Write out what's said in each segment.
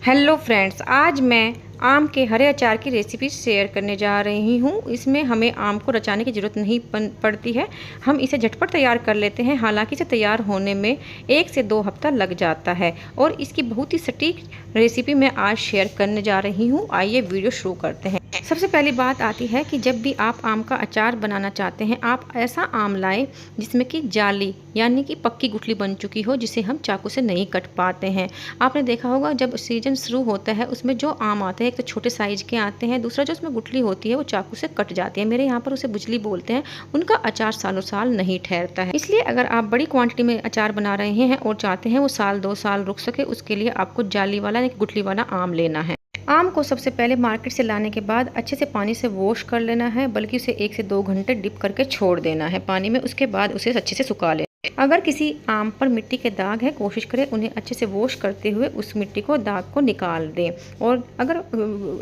Hello friends, आज मैं आम के हरे अचार की रेसिपी शेयर करने जा रही हूँ। इसमें हमें आम को रचाने की ज़रूरत नहीं पड़ती है, हम इसे झटपट तैयार कर लेते हैं। हालांकि इसे तैयार होने में 1 से 2 हफ्ता लग जाता है और इसकी बहुत ही सटीक रेसिपी मैं आज शेयर करने जा रही हूँ। आइए वीडियो शुरू करते हैं। सबसे पहली बात आती है कि जब भी आप आम का अचार बनाना चाहते हैं, आप ऐसा आम लाएं जिसमें कि जाली यानी कि पक्की गुठली बन चुकी हो, जिसे हम चाकू से नहीं कट पाते हैं। आपने देखा होगा जब सीजन शुरू होता है उसमें जो आम आते हैं, एक तो छोटे साइज के आते हैं, दूसरा जो उसमें गुठली होती है वो चाकू से कट जाती है। मेरे यहाँ पर उसे बुचली बोलते हैं। उनका अचार सालों साल नहीं ठहरता है। इसलिए अगर आप बड़ी क्वांटिटी में अचार बना रहे हैं और चाहते हैं वो साल 2 साल रुक सके, उसके लिए आपको जाली वाला यानी गुठली वाला आम लेना है। आम को सबसे पहले मार्केट से लाने के बाद अच्छे से पानी से वॉश कर लेना है, बल्कि उसे 1 से 2 घंटे डिप करके छोड़ देना है पानी में। उसके बाद उसे अच्छे से सुखा लें। अगर किसी आम पर मिट्टी के दाग है, कोशिश करें उन्हें अच्छे से वॉश करते हुए उस मिट्टी को दाग को निकाल दें। और अगर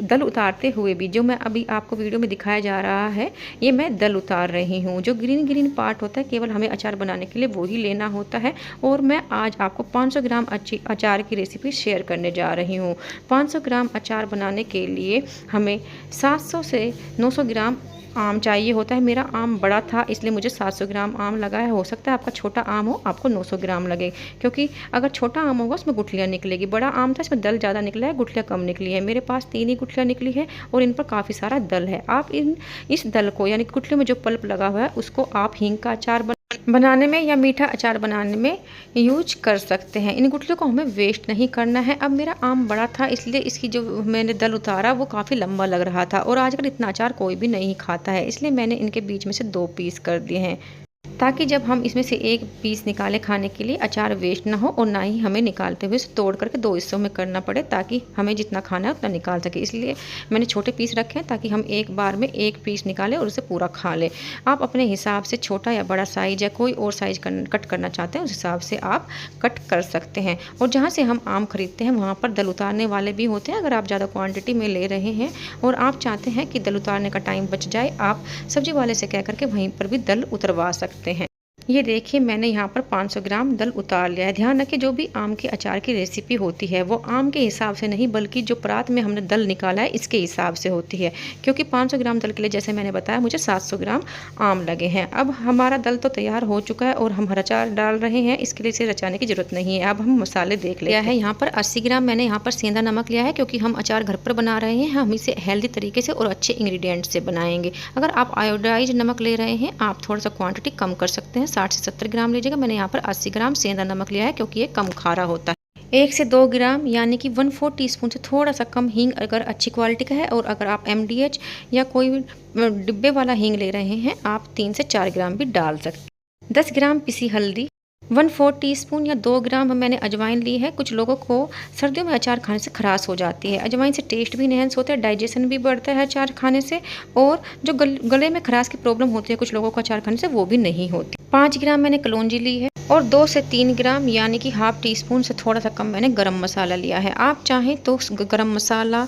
दल उतारते हुए भी, जो मैं अभी आपको वीडियो में दिखाया जा रहा है, ये मैं दल उतार रही हूँ। जो ग्रीन ग्रीन पार्ट होता है केवल हमें अचार बनाने के लिए वो ही लेना होता है। और मैं आज आपको 500 ग्राम अचार की रेसिपी शेयर करने जा रही हूँ। 500 ग्राम अचार बनाने के लिए हमें 700 से 900 ग्राम आम चाहिए होता है। मेरा आम बड़ा था इसलिए मुझे 700 ग्राम आम लगा है। हो सकता है आपका छोटा आम हो, आपको 900 ग्राम लगे, क्योंकि अगर छोटा आम होगा उसमें गुठलियाँ निकलेगी। बड़ा आम था इसमें दल ज़्यादा निकला है, गुठलियाँ कम निकली है। मेरे पास 3 ही गुठलियाँ निकली है और इन पर काफ़ी सारा दल है। आप इस दल को यानी गुठलियों में जो पल्प लगा हुआ है उसको आप हींग का अचार बनाने में या मीठा अचार बनाने में यूज कर सकते हैं। इन गुठलियों को हमें वेस्ट नहीं करना है। अब मेरा आम बड़ा था इसलिए इसकी जो मैंने दल उतारा वो काफ़ी लंबा लग रहा था और आजकल इतना अचार कोई भी नहीं खाता है, इसलिए मैंने इनके बीच में से 2 पीस कर दिए हैं, ताकि जब हम इसमें से 1 पीस निकालें खाने के लिए, अचार वेस्ट ना हो और ना ही हमें निकालते हुए इसे तोड़ करके 2 हिस्सों में करना पड़े, ताकि हमें जितना खाना है उतना निकाल सके। इसलिए मैंने छोटे पीस रखे हैं ताकि हम एक बार में 1 पीस निकालें और उसे पूरा खा लें। आप अपने हिसाब से छोटा या बड़ा साइज या कोई और साइज कट करना चाहते हैं उस हिसाब से आप कट कर सकते हैं। और जहाँ से हम आम खरीदते हैं वहाँ पर दल उतारने वाले भी होते हैं। अगर आप ज़्यादा क्वान्टिटी में ले रहे हैं और आप चाहते हैं कि दल उतारने का टाइम बच जाए, आप सब्जी वाले से कह करके वहीं पर भी दल उतरवा सकते हैं। ये देखिए मैंने यहाँ पर 500 ग्राम दल उतार लिया है। ध्यान रखिए जो भी आम के अचार की रेसिपी होती है वो आम के हिसाब से नहीं, बल्कि जो परात में हमने दल निकाला है इसके हिसाब से होती है। क्योंकि 500 ग्राम दल के लिए जैसे मैंने बताया मुझे 700 ग्राम आम लगे हैं। अब हमारा दल तो तैयार हो चुका है और हम हरा अचार डाल रहे हैं, इसके लिए इसे रचाने की जरूरत नहीं है। अब हम मसाले देख लेते हैं। यहाँ पर 80 ग्राम मैंने यहाँ पर सेंधा नमक लिया है, क्योंकि हम अचार घर पर बना रहे हैं। हम इसे हेल्दी तरीके से और अच्छे इंग्रेडिएंट से बनाएंगे। अगर आप आयोडाइज नमक ले रहे हैं आप थोड़ा सा क्वांटिटी कम कर सकते हैं, 60 से 70 ग्राम लीजिएगा। मैंने यहाँ पर 80 ग्राम सेंधा नमक लिया है क्योंकि ये कम खारा होता है। 1 से 2 ग्राम यानी कि 1/4 टीस्पून से थोड़ा सा कम हींग अगर अच्छी क्वालिटी का है, और अगर आप MDH या कोई डिब्बे वाला हींग ले रहे हैं आप 3 से 4 ग्राम भी डाल सकते हैं। 10 ग्राम पिसी हल्दी, 1/4 टीस्पून या 2 ग्राम मैंने अजवाइन ली है। कुछ लोगों को सर्दियों में अचार खाने से खराश हो जाती है। अजवाइन से टेस्ट भी इनहेंस होता है, डाइजेशन भी बढ़ता है अचार खाने से, और जो गले में खराश की प्रॉब्लम होती है कुछ लोगों को अचार खाने से, वो भी नहीं होती। 5 ग्राम मैंने कलौंजी ली है और 2 से 3 ग्राम यानी कि ½ टीस्पून से थोड़ा सा कम मैंने गरम मसाला लिया है। आप चाहें तो गरम मसाला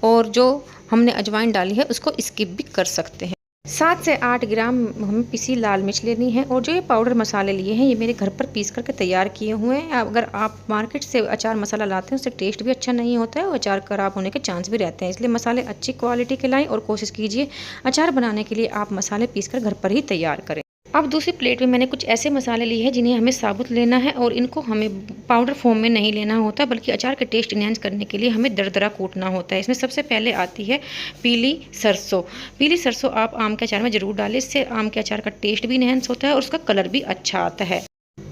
और जो हमने अजवाइन डाली है उसको स्किप भी कर सकते हैं। 7 से 8 ग्राम हमें पिसी लाल मिर्च लेनी है। और जो ये पाउडर मसाले लिए हैं ये मेरे घर पर पीस करके तैयार किए हुए हैं। अगर आप मार्केट से अचार मसाला लाते हैं उससे टेस्ट भी अच्छा नहीं होता है और अचार खराब होने के चांस भी रहते हैं। इसलिए मसाले अच्छी क्वालिटी के लाएं और कोशिश कीजिए अचार बनाने के लिए आप मसाले पीस कर घर पर ही तैयार करें। अब दूसरी प्लेट में मैंने कुछ ऐसे मसाले लिए हैं जिन्हें हमें साबुत लेना है और इनको हमें पाउडर फॉर्म में नहीं लेना होता, बल्कि अचार के टेस्ट इनहेंस करने के लिए हमें दरदरा कूटना होता है। इसमें सबसे पहले आती है पीली सरसों। पीली सरसों आप आम के अचार में ज़रूर डालें, इससे आम के अचार का टेस्ट भी इनहेंस होता है और उसका कलर भी अच्छा आता है।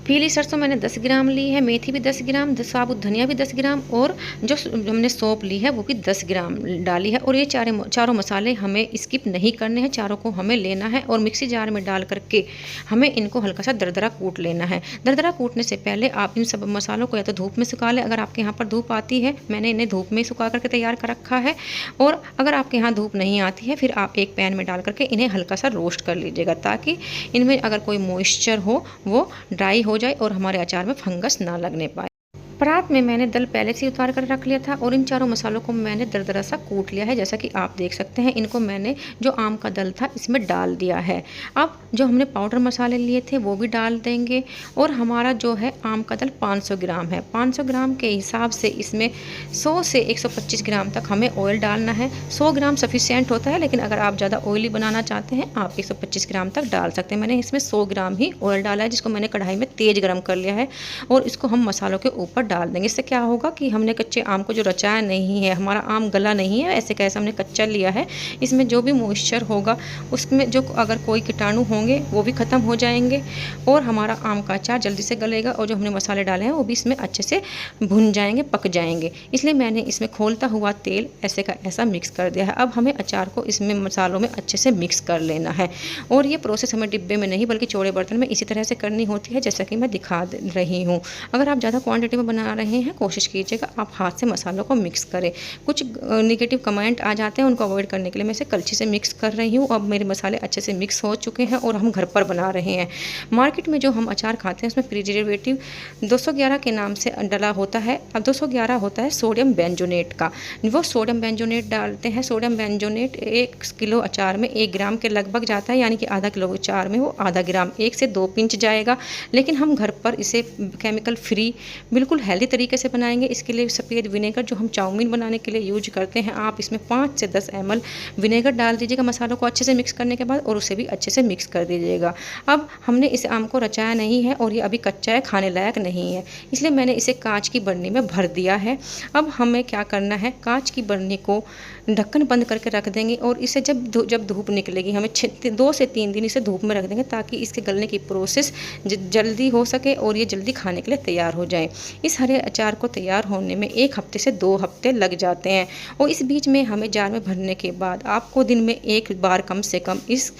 पीली सरसों मैंने 10 ग्राम ली है, मेथी भी 10 ग्राम, साबुत धनिया भी 10 ग्राम और जो हमने सौंफ ली है वो भी 10 ग्राम डाली है। और ये चारों मसाले हमें स्किप नहीं करने हैं, चारों को हमें लेना है और मिक्सी जार में डाल करके हमें इनको हल्का सा दरदरा कूट लेना है। दरदरा कूटने से पहले आप इन सब मसालों को या तो धूप में सुखा लें, अगर आपके यहाँ पर धूप आती है, मैंने इन्हें धूप में सुखा करके तैयार कर रखा है। और अगर आपके यहाँ धूप नहीं आती है फिर आप एक पैन में डाल करके इन्हें हल्का सा रोस्ट कर लीजिएगा, ताकि इनमें अगर कोई मॉइस्चर हो वो ड्राई हो जाए और हमारे अचार में फंगस ना लगने पाए। परात में मैंने दल पहले से ही उतार कर रख लिया था और इन चारों मसालों को मैंने दरदरा सा कूट लिया है। जैसा कि आप देख सकते हैं, इनको मैंने जो आम का दल था इसमें डाल दिया है। अब जो हमने पाउडर मसाले लिए थे वो भी डाल देंगे और हमारा जो है आम का दल 500 ग्राम है। 500 ग्राम के हिसाब से इसमें 100 से 125 ग्राम तक हमें ऑयल डालना है। 100 ग्राम सफिशिएंट होता है, लेकिन अगर आप ज़्यादा ऑयली बनाना चाहते हैं आप 125 ग्राम तक डाल सकते हैं। मैंने इसमें 100 ग्राम ही ऑयल डाला है, जिसको मैंने कढ़ाई में तेज़ गर्म कर लिया है और इसको हम मसालों के ऊपर डाल देंगे। इससे क्या होगा कि हमने कच्चे आम को जो रचाया नहीं है, हमारा आम गला नहीं है, ऐसे कैसे हमने कच्चा लिया है, इसमें जो भी मॉइस्चर होगा उसमें जो अगर कोई कीटाणु होंगे वो भी ख़त्म हो जाएंगे और हमारा आम का अचार जल्दी से गलेगा और जो हमने मसाले डाले हैं वो भी इसमें अच्छे से भुन जाएंगे, पक जाएंगे। इसलिए मैंने इसमें खोलता हुआ तेल ऐसे का ऐसा मिक्स कर दिया है। अब हमें अचार को इसमें मसालों में अच्छे से मिक्स कर लेना है और ये प्रोसेस हमें डिब्बे में नहीं बल्कि चौड़े बर्तन में इसी तरह से करनी होती है, जैसा कि मैं दिखा रही हूँ। अगर आप ज़्यादा क्वांटिटी में बना रहे हैं कोशिश कीजिएगा आप हाथ से मसालों को मिक्स करें। कुछ नेगेटिव कमेंट आ जाते हैं, उनको अवॉइड करने के लिए मैं इसे कलछी से मिक्स कर रही हूँ। अब मेरे मसाले अच्छे से मिक्स हो चुके हैं और हम घर पर बना रहे हैं। मार्केट में जो हम अचार खाते हैं उसमें प्रिजर्वेटिव 211 के नाम से डला होता है। अब 211 होता है सोडियम बेंजोनेट का, वो सोडियम बेंजोनेट डालते हैं। सोडियम बेंजोनेट 1 किलो अचार में 1 ग्राम के लगभग जाता है, यानी कि आधा किलो अचार में वो आधा ग्राम 1 से 2 पिंच जाएगा। लेकिन हम घर पर इसे केमिकल फ्री बिल्कुल हेल्दी तरीके से बनाएंगे। इसके लिए सफ़ेद विनेगर जो हम चाउमीन बनाने के लिए यूज करते हैं, आप इसमें 5 से 10 ml विनेगर डाल दीजिएगा मसालों को अच्छे से मिक्स करने के बाद और उसे भी अच्छे से मिक्स कर दीजिएगा। अब हमने इस आम को रचाया नहीं है और ये अभी कच्चा है, खाने लायक नहीं है, इसलिए मैंने इसे कांच की बर्नी में भर दिया है। अब हमें क्या करना है, कांच की बर्नी को ढक्कन बंद करके रख देंगे और इसे जब धूप निकलेगी हमें 2 से 3 दिन इसे धूप में रख देंगे ताकि इसके गलने की प्रोसेस जल्दी हो सके और ये जल्दी खाने के लिए तैयार हो जाए। इस हरे अचार को तैयार होने में 1 हफ्ते से 2 हफ्ते लग जाते हैं और इस बीच में हमें जार में भरने के बाद आपको दिन में 1 बार कम से कम इस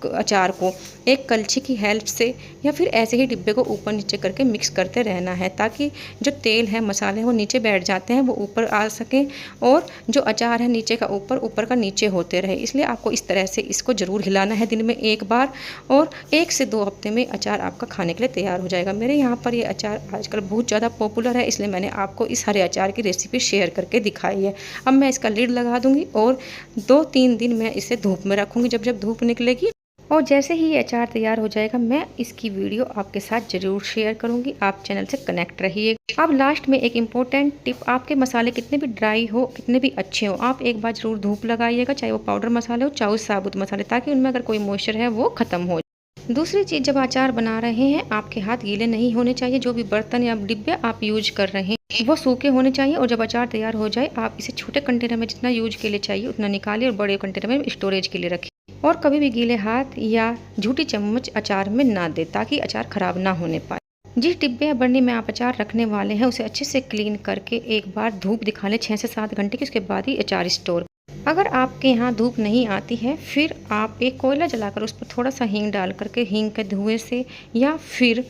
अचार को एक कलछी की हेल्प से या फिर ऐसे ही डिब्बे को ऊपर नीचे करके मिक्स करते रहना है, ताकि जो तेल है मसाले वो नीचे बैठ जाते हैं वो ऊपर आ सकें और जो अचार है नीचे का ऊपर, ऊपर का नीचे होते रहे। इसलिए आपको इस तरह से इसको ज़रूर हिलाना है दिन में 1 बार और 1 से 2 हफ्ते में अचार आपका खाने के लिए तैयार हो जाएगा। मेरे यहाँ पर ये अचार आजकल बहुत ज़्यादा पॉपुलर है, इसलिए मैंने आपको इस हरे अचार की रेसिपी शेयर करके दिखाई है। अब मैं इसका लिड लगा दूँगी और 2-3 दिन मैं इसे धूप में रखूँगी। जब धूप निकलेगी और जैसे ही ये अचार तैयार हो जाएगा मैं इसकी वीडियो आपके साथ ज़रूर शेयर करूंगी। आप चैनल से कनेक्ट रहिए। अब लास्ट में एक इम्पोर्टेंट टिप, आपके मसाले कितने भी ड्राई हो, कितने भी अच्छे हो, आप एक बार ज़रूर धूप लगाइएगा, चाहे वो पाउडर मसाले हो चाहे साबुत मसाले, ताकि उनमें अगर कोई मॉइस्चर है वो ख़त्म हो। दूसरी चीज़, जब अचार बना रहे हैं आपके हाथ गीले नहीं होने चाहिए। जो भी बर्तन या डिब्बे आप यूज कर रहे हैं वो सूखे होने चाहिए और जब अचार तैयार हो जाए आप इसे छोटे कंटेनर में जितना यूज के लिए चाहिए उतना निकालिए और बड़े कंटेनर में स्टोरेज के लिए रखिए। और कभी भी गीले हाथ या झूठी चम्मच अचार में ना दे, ताकि अचार खराब ना होने पाए। जिस डिब्बे या बर्नी में आप अचार रखने वाले हैं उसे अच्छे से क्लीन करके एक बार धूप दिखा लें 6 से 7 घंटे की, उसके बाद ही अचार स्टोर। अगर आपके यहाँ धूप नहीं आती है फिर आप एक कोयला जलाकर उस पर थोड़ा सा हींग डाल करके, हींग के धुएं से या फिर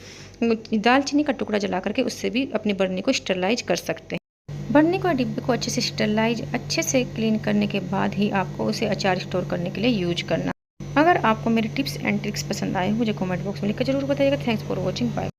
दालचीनी का टुकड़ा जला करके उससे भी अपनी बर्नी को स्टरलाइज कर सकते हैं। बर्नी को डिब्बे को अच्छे से स्टरलाइज अच्छे से क्लीन करने के बाद ही आपको उसे अचार स्टोर करने के लिए यूज करना। अगर आपको मेरे टिप्स एंड ट्रिक्स पसंद आए मुझे कमेंट बॉक्स में लिखकर जरूर बताइएगा। Thanks for watching, bye.